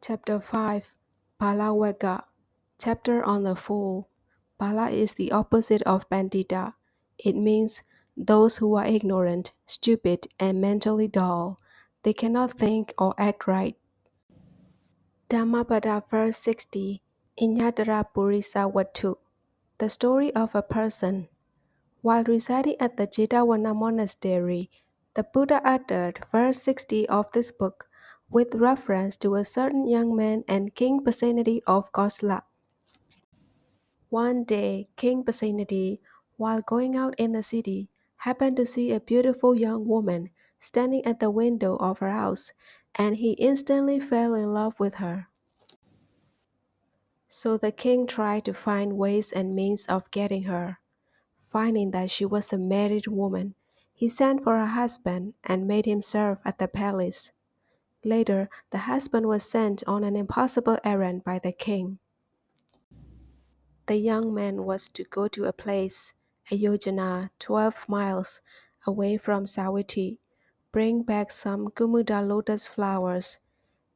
Chapter 5 Palaweka Chapter on the Fool. Pala is the opposite of Pandita. It means those who are ignorant, stupid, and mentally dull. They cannot think or act right. Dhammapada verse 60 Inyadara Purisa Watu. The story of a person. While residing at the Jetavana monastery, the Buddha uttered verse 60 of this book with reference to a certain young man and King Pasenadi of Kosala. One day, King Pasenadi, while going out in the city, happened to see a beautiful young woman standing at the window of her house, and he instantly fell in love with her. So the king tried to find ways and means of getting her. Finding that she was a married woman, he sent for her husband and made him serve at the palace. Later, the husband was sent on an impossible errand by the king. The young man was to go to a place, a yojana 12 miles away from Sawati, bring back some Gumuda lotus flowers,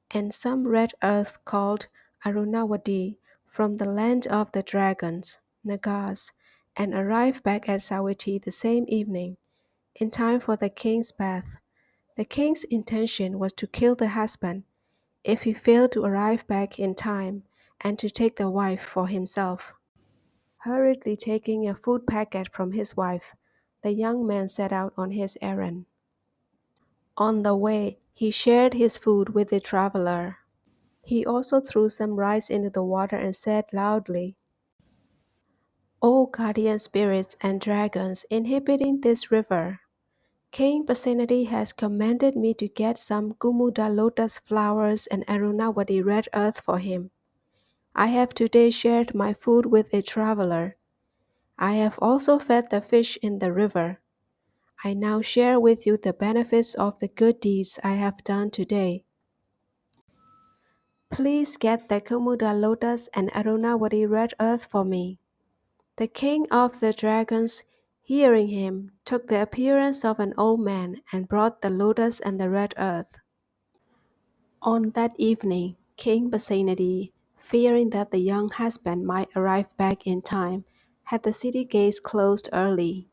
and some red earth called Arunawadi from the land of the dragons, Nagas, and arrive back at Sawati the same evening, in time for the king's bath. The king's intention was to kill the husband if he failed to arrive back in time and to take the wife for himself. Hurriedly taking a food packet from his wife, the young man set out on his errand. On the way, he shared his food with the traveler. He also threw some rice into the water and said loudly, "O guardian spirits and dragons inhabiting this river, King Pasenadi has commanded me to get some Gumuda lotus flowers and Arunawadi red earth for him. I have today shared my food with a traveler. I have also fed the fish in the river. I now share with you the benefits of the good deeds I have done today. Please get the Gumuda lotus and Arunawadi red earth for me." The king of the dragons, hearing him, took the appearance of an old man and brought the lotus and the red earth. On that evening, King Pasenadi, fearing that the young husband might arrive back in time, had the city gates closed early.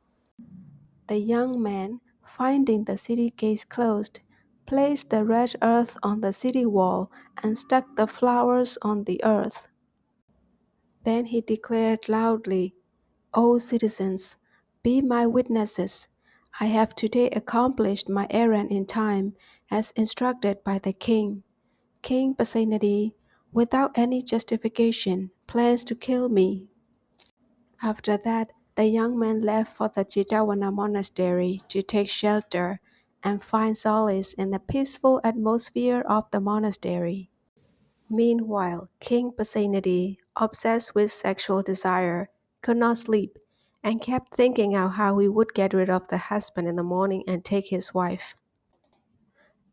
The young man, finding the city gates closed, placed the red earth on the city wall and stuck the flowers on the earth. Then he declared loudly, "O citizens, be my witnesses. I have today accomplished my errand in time, as instructed by the king. King Pasenadi, without any justification, plans to kill me." After that, the young man left for the Jetavana monastery to take shelter and find solace in the peaceful atmosphere of the monastery. Meanwhile, King Pasenadi, obsessed with sexual desire, could not sleep and kept thinking out how he would get rid of the husband in the morning and take his wife.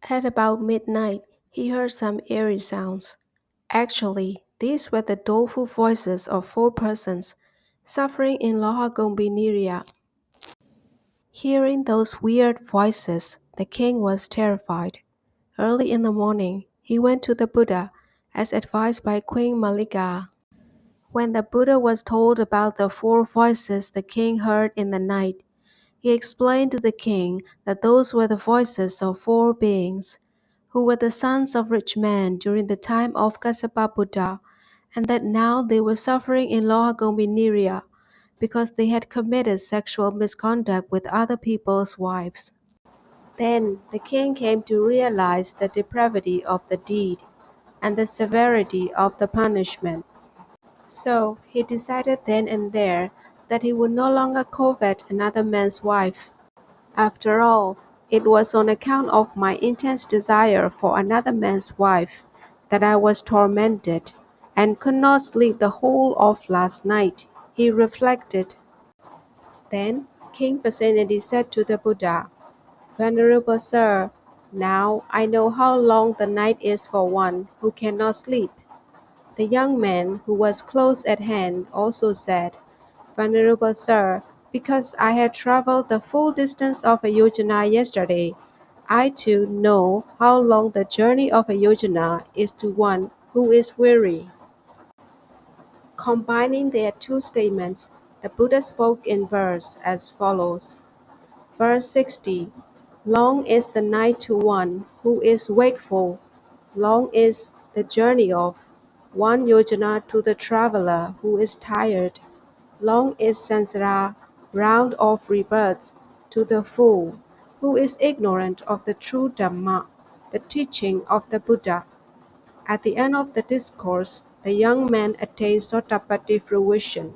At about midnight, he heard some eerie sounds. Actually, these were the doleful voices of 4 persons suffering in Lohagombiniria. Hearing those weird voices, the king was terrified. Early in the morning, he went to the Buddha, as advised by Queen Malika. When the Buddha was told about the 4 voices the king heard in the night, he explained to the king that those were the voices of 4 beings, who were the sons of rich men during the time of Kassapa Buddha, and that now they were suffering in Lohagombiniria because they had committed sexual misconduct with other people's wives. Then the king came to realize the depravity of the deed and the severity of the punishment. So he decided then and there that he would no longer covet another man's wife. After all, it was on account of my intense desire for another man's wife that I was tormented and could not sleep the whole of last night, he reflected. Then King Pasenadi said to the Buddha, "Venerable Sir, now I know how long the night is for one who cannot sleep." The young man, who was close at hand, also said, "Venerable Sir, because I had traveled the full distance of a yojana yesterday, I too know how long the journey of a yojana is to one who is weary. Combining their two statements, the Buddha spoke in verse as follows. Verse 60. Long is the night to one who is wakeful. Long is the journey of one yojana to the traveler who is tired. Long is samsara, round of rebirths, to the fool, who is ignorant of the true Dhamma, the teaching of the Buddha. At the end of the discourse, the young man attained Sotapaddi fruition.